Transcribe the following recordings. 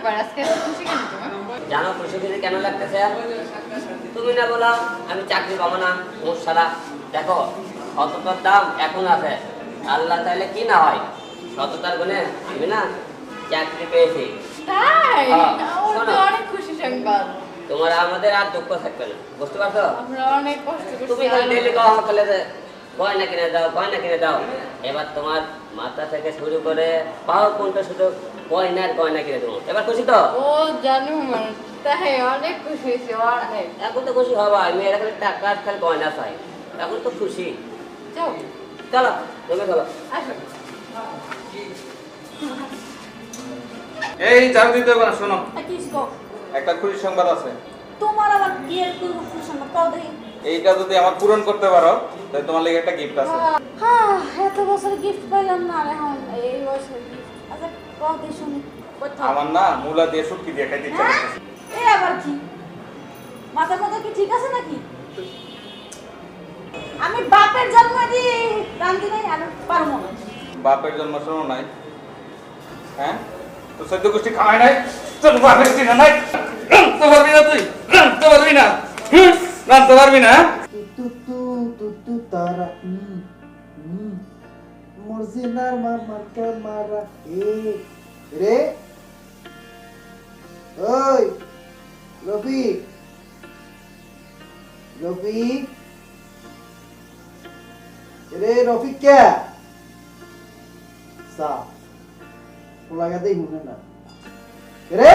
ব্যাপার আজকে এত খুশি কেন তোমার? জানো খুশি খুশি কেন লাগতেছে? তুমি না বলো আমি চাকরি পাবো না, মোট সারা দেখো সততার দাম এখন আছে, আল্লাহ চাইলে কি না হয়। সততার গুণে আমি না চাকরি পেয়েছি। তাই হ্যাঁ, ও তো শোনো। অনেক খুশি সংবাদ। তোমার আমাদের আর দুঃখ থাকবে না, বুঝতে পারছো? আমরা অনেক কষ্ট তুমি করছি। খালি ডেলি কখন খেলে গয়না কিনে দাও, গয়না কিনে দাও। এবার তোমার মাথা থেকে শুরু করে পাও পর্যন্ত শুধু গয়নার গয়না কিনে দেবো। এবার খুশি তো? ও জানো মানে তাই অনেক খুশি হয়েছি অনেক। এখন তো খুশি হবা, মেয়েরা খালি টাকা আর খালি গয়না চাই, এখন তো খুশি। যাও চলো তুমি চলো। আসো। এই ঝাড়ু দিতে হবে না, শোনো কিসকো একটা খুশি সংবাদ আছে। তোমার আবার কি এর কোনো সংবাদ পাও দেখি? এইটা যদি আমার পূরণ করতে পারো তাহলে তোমার লাগি একটা গিফট আছে। হ্যাঁ এত বছর গিফট পাইলাম না আর এখন এই বছর gift। আচ্ছা কও দেখি শুনি কোথাও আমার না মূলা দিয়ে শুটকি দিয়ে খাইতে ইচ্ছা হ্যাঁ করতেছে। এই আবার কি মাথা মাথা কি ঠিক আছে নাকি? আমি বাপের জন্ম দিয়ে রান্ধি নাই আর পারবো না। বাপের জন্ম শোনো নাই, হ্যাঁ তো সদ্য গোষ্ঠী খাওয়াই নাই, তোর বাপের দিন নাই, রাঁধতে পারবি না তুই, রাঁধতে পারবি না, রাঁধতে পারবি না। তু তু তু তু তারা মর্জিনার মামাকে মারা রে ওই রফিক রফিক রে রফিক কে সা লাগাতেই মনে না রে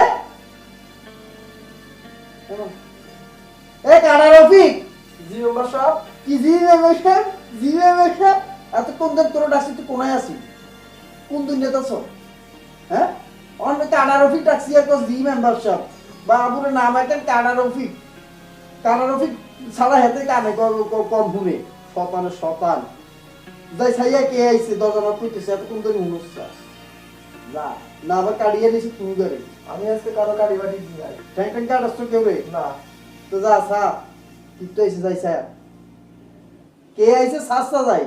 এ কারা রফিক জি মেম্বার সাহেব কি জি মেম্বার সাহেব জি মেম্বার সাহেব এত কোন দিন তোর ডাকছি তুই কোনায় আছিস কোন দুনিয়াতে আছো হ্যাঁ অন্য কারা রফিক ডাকছি আর কোন জি মেম্বার সাহেব বা আবুরে নাম আইতেন কারা রফিক সারা হেতে কানে কম শুনে শতান যাই ছাইয়া কে আইছে দরজা কইতেছে এত কোন দিন হুনসা যা না আবার কাড়িয়ে দিছি তুমি করে আমি আজকে কারো কাড়ি বাড়ি দিই নাই ট্যাং ট্যাং কাটছ কেউ রে না তো যা সা কি তো এসে যাই স্যার কে আইছে সাস্তা যাই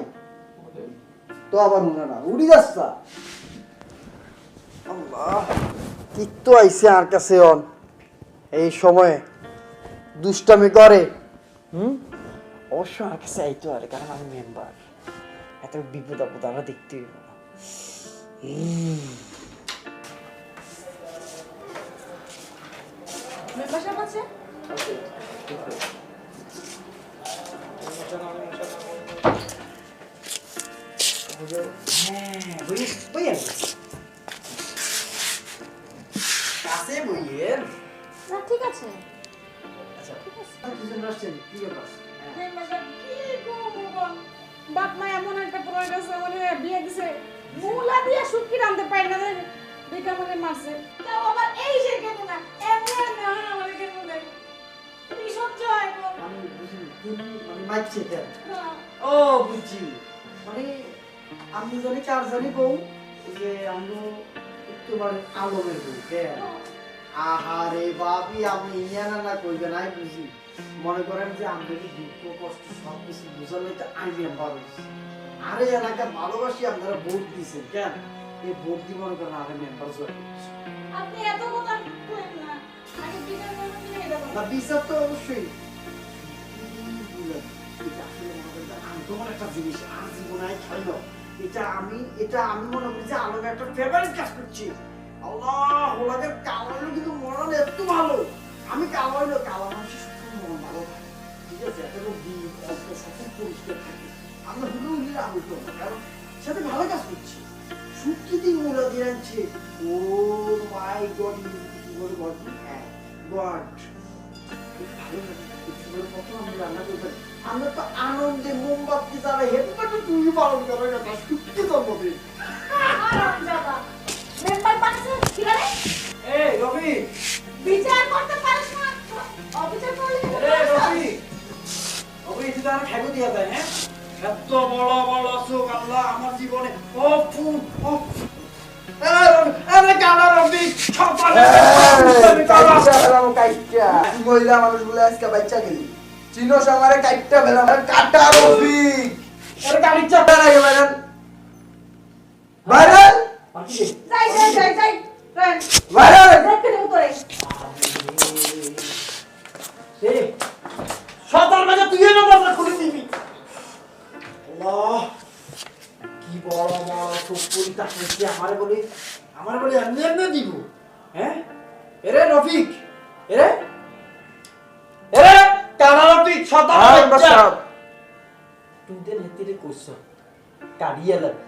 তো আবার মনে না উড়ি যাচ্ছা আল্লাহ কি তো আইছে আর কাছে অন এই সময়ে দুষ্টামি করে অবশ্য আর কাছে আইতো আর কারণ আমি মেম্বার এত বিপদ আপদ আমরা দেখতে হইব মেম্বারশিপ আছে কাছে বইয়ের না ঠিক আছে আচ্ছা দুজন আসছেন কি ব্যাপার মেম্বারশিপ কি গো বাবা বাপ মা এমন একটা প্রয়োগ আছে মানে বিয়ে দিছে মুলা দিয়ে শুটকি রাঁধতে পারে না দেখে আমাকে মারছে তাও আবার এই সে কেন না এমনি না আমাকে কেন দেয় কি সহ্য হয় গো আমি বুঝি তুমি মানে মাইক চেকেন না ও বুঝছি মানে আমি জানি কার জানি বউ যে আমি তোমার আলমের বউ কে আহারে বাপি আমি ইয়ানা না কইবে নাই বুঝি মনে করেন যে আমাদের দুঃখ কষ্ট সব কিছু বুঝালে তো আমি মেম্বার হইছি আরে এলাকার ভালোবাসি আপনারা ভোট দিয়েছেন কেন এই ভোট দিয়ে মনে করেন আরে মেম্বার জয়েন আপনি এত কথা কইেন না আগে বিচার করবেন কি এটা না বিচার তো অবশ্যই এটা আসলে মনে করেন যে আন্দোলন একটা জিনিস আর জীবনে খাইল এটা আমি মনে করি যে আলাদা একটা ফেভারিট কাজ করছি আল্লাহ ওলাদের কালারও কিন্তু মরণ এত ভালো আমি কালো মানুষের সবসময় মন ভালো থাকে ঠিক আছে এত দিন অল্প সবসময় পরিষ্কার থাকে আমরা হুলে আমি তো কারণ সাথে ভালো কাজ করছি সুখী মোলা দিয়ে আনছে ও মাই গড কি বলে গড হ্যাঁ গড ভালো লাগে কত আমরা রান্না করতে আমরা তো আনন্দে মোমবাতি জ্বালা হেঁটে তো তুই পালন করার কথা সুখী জন্মদিন আরাম জাদা মেম্বার পাশে ঠিক আছে এই রবি বিচার করতে পারিস না অবিচার করলে এই রবি রবি এটা তো আর ঠাকুর দিয়া যায় হ্যাঁ এত বড় বড় চোখ আল্লাহ আমার জীবনে ও ফু ও আরে কালা রবি সকালে মহিলা মানুষ বলে আজকে বাচ্চা গেলি চিনো সামারে কাইটটা বেলা কাটা রবি আরে গাড়ি চাপা লাগে বাইরেন বাইরেন যাই দেখতে নেব তোরে সতার মাঝে তুই এনে দরজা খুলে দিবি আল্লাহ কি বড় বড় চুপুরি তাকিয়ে আমারে বলে এমনি এমনি দিব হ্যাঁ এরে রফিক এরে কানা রফিক সতার বাচ্চা তুই দেন হেতিরে কইছ কাড়িয়া লাগে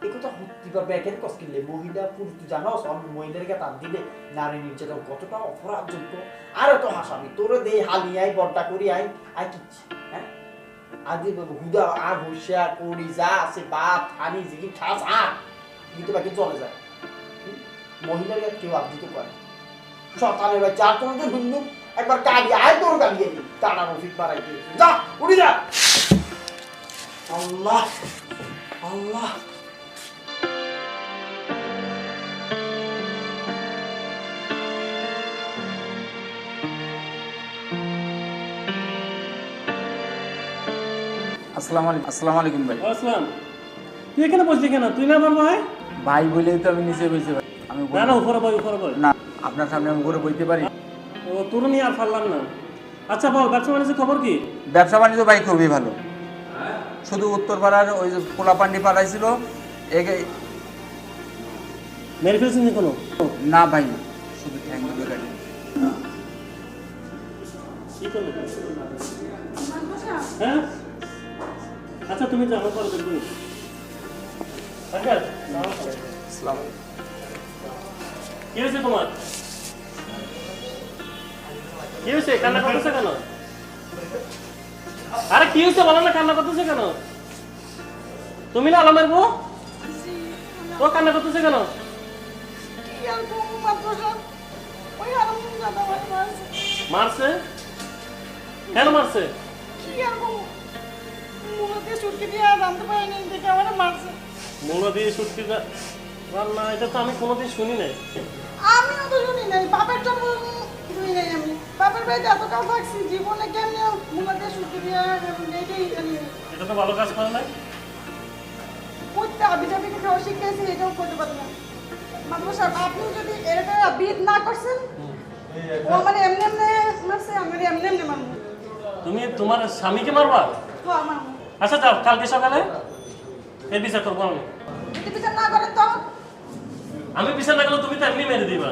একথা হত্যি বা ব্যাকের কস্কিলে মহিলা পুরুষ তুই জানোস মহিলাদেরকে তার দিলে নারী নির্যাতন কতটা অপরাধযোগ্য আর তো হাসামি তোরে দে হালি আই বড়টা করি আই কিচ্ছি হ্যাঁ আদি হুদা আর হুশিয়া করি যা আছে বাপ হানি জিগি খাস কিন্তু বাকি চলে যায় মহিলার কেউ আবৃত করে সকালে ভাই চার তোমাদের হুন্ডু একবার কাড়ি আয় তোর কাড়িয়ে দি টানা রফিক বাড়াইতে যা উড়ি যা আল্লাহ আল্লাহ আসসালামু আলাইকুম ভাই। আসসালাম। তুই এখানে বসলি কেন? তুই না আমার ভাই? ভাই বলেই তো আমি নিচে বসে ভাই। আমি না না উপরে বই। না আপনার সামনে আমি উপরে বইতে পারি। ও তোর নিয়ে আর পারলাম না। আচ্ছা বল ব্যবসা বাণিজ্যের খবর কি? ব্যবসা বাণিজ্য ভাই খুবই ভালো। শুধু উত্তরপাড়ার ওই যে পোলাপান্ডি পালাইছিল একে মেরে ফেলছিস নি কোনো? না ভাই শুধু ঠ্যাং দুটো কাটি। কি করলি? হ্যাঁ? আচ্ছা তুমি যাও পরে দেখবি। আচ্ছা আসসালামু আলাইকুম। কি হয়েছে তোমার? কি হয়েছে? কান্না করতেছে কেন? আরে কি হয়েছে বলো না, কান্না করতেছে কেন? তুমি না আলমের বউ? ও কান্না করতেছে কেন? কি আর করবো মাদ্রাসা ওই আরাম দাদা ভাই মারছে মারছে? কেন মারছে? কি আর করবো মুখে সুটকে দিয়ে জানতে পারিনি দেখে আমার মারছে মূল্য দিয়ে সুটকি রান্না, এটা তো আমি কোনোদিন শুনি নাই। আমিও তো শুনি নাই বাপের জন্য শুনি নাই আমি বাপের বাড়িতে এত কাল থাকছি জীবনে কেমনে মুখে সুটকে দিয়ে এটাই জানি এটা তো ভালো কাজ করে নাই। করতে আবিটাবিকে খাওয়া শিখেছি এটাও করতে পারি না মাদ্রাসা আপনি যদি এরকম বিদ না করছেন ও মানে এমনি এমনি মারছে আমার এমনি এমনি মারবো তুমি তোমার স্বামীকে মারবা? হ্যাঁ মারবো আচ্ছা যাও, কালকে সকালে এই বিচার করবো আমি। যদি বিচার না করেন তো আমি বিচার না করলে তুমি তো এমনি মেরে দিবা।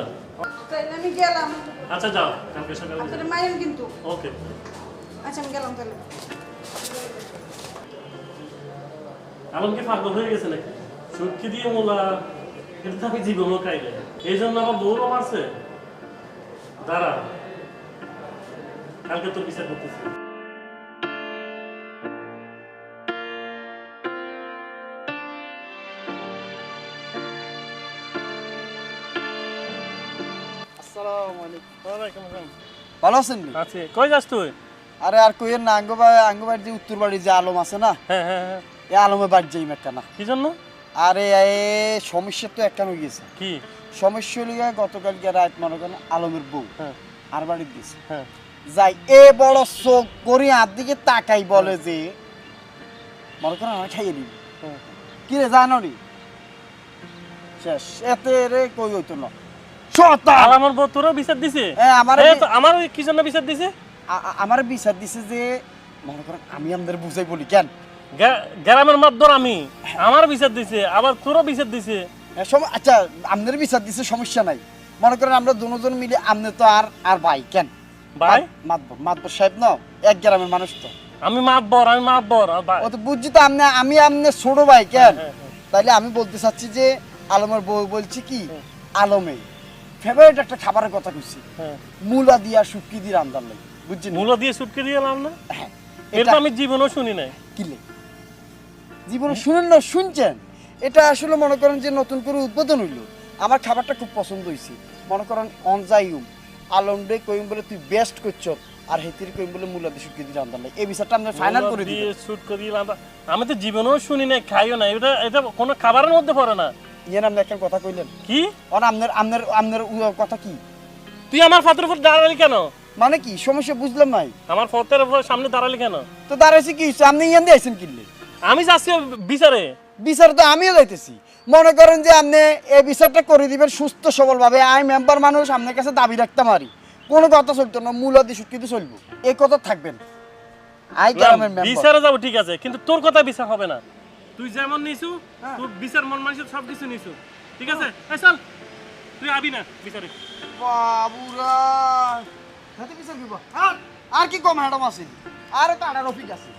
তাইলে আমি গেলাম আচ্ছা যাও কালকে সকালে। আপনাদের মায়ের কিন্তু ওকে। আচ্ছা আমি গেলাম তাহলে আলম কি পাগল হয়ে গেছে নাকি? সুটকি দিয়ে মোলা, এটা তো আমি জীবনও খাই না। এই জন্য আবার বউরও মারছে। দাঁড়া, কালকে তোর বিচার করতেছি। আসসালামু আলাইকুম। ওয়ালাইকুম আসসালাম। ভালো আছেন নি? আছে, কই যাস তুই? আরে আর কইেন না আঙ্গবাড়ির যে উত্তর বাড়ির যে আলম আছে না হ্যাঁ হ্যাঁ হ্যাঁ। এই আলমের বাড়ি যাই একটা না। কি জন্য? আরে সমস্যা তো একটা হয়ে গেছে। কি সমস্যা লিগা গতকালকে রাত মনে করেন আলমের বউ হ্যাঁ আর বাড়িতে গেছে হ্যাঁ। যাই এ বড় চোখ করি আর দিকে তাকাই বলে যে মনে করেন আমার খাইয়ে দিবি হ্যাঁ। কি রে জানো নি শেষ এতে রে কই হইতো না শতান আর আমার বউ তোরও বিচার দিছে? আমার আমার কি জন্য বিচার দিছে? আমার বিচার দিছে যে মনে করেন আমি আমাদের বুঝাই বলি কেন গ্রামের মাধ্যম আমি, আমার বিচার দিছে আবার তোরও বিচার দিছে। আচ্ছা আমাদের বিচার দিছে সমস্যা নাই মনে করেন আমরা দুজন মিলে আমনে তো আর ভাই কেন ভাই মাতবর সাহেব না এক গ্রামের মানুষ তো আমি মাতবর আর ভাই ও তো বুঝছি তো আমি আমনে ছোট ভাই কেন তাইলে আমি বলতে চাচ্ছি যে আলমের বউ বলছি কি আলমে ফেভারিট একটা খাবারের কথা কইছি মূলা দিয়া শুটকি দিয়ে রান্দার লাগে বুঝছেন মূলা দিয়ে শুটকি দিয়ে রান্না? হ্যাঁ এটা আমি জীবনও শুনি নাই। কিলে জীবনে শুনেন না শুনছেন এটা আসলে মনে করেন যে নতুন করে উদ্বোধন হইলো আমার খাবারটা খুব পছন্দ হয়েছে মনে করেন অনজাইম আলম ডে কইম বলে তুই বেস্ট করছ আর হেতির কইম বলে মূলা দিয়ে শুটকি দিয়ে রান্দার লাগে এই বিষয়টা আমরা ফাইনাল করে দিই শুটকি দিয়ে রান্না আমি তো জীবনও শুনি নাই, খাইও না। এটা কোনো খাবারের মধ্যে পড়ে না। ইয়েন আপনি একটা কথা কইলেন কি? আর আপনার কথা কি? তুই আমার ফাতের উপর দাঁড়ালি কেন? মানে কি সমস্যা বুঝলাম নাই। আমার ফাতের উপর সামনে দাঁড়ালি কেন? তো দাঁড়াইছি কি আপনি ইয়ান দিয়ে আইছেন কিনলে? আমি যাচ্ছি বিচারে, বিচার তো আমিও যাইতেছি মনে করেন যে আপনি এই বিচারটা করে দিবেন সুস্থ সবলভাবে আমি মেম্বার মানুষ আপনার কাছে দাবি রাখতে পারি কোনো কথা চলতো না মূলাদি সুটকিতে চলবো এই কথা থাকবেন আই গ্রামের মেম্বার বিচারে যাবো ঠিক আছে কিন্তু তোর কথা বিচার হবে না তুই যেমন নিছু তোর বিচার মন মানুষের সব কিছু নিছু ঠিক আছে এই চল তুই আবি না বিচারে বাবুরা হাতে বিচার দিব আর কি কম ম্যাডাম আছে আর তো আড়া রফিক আছে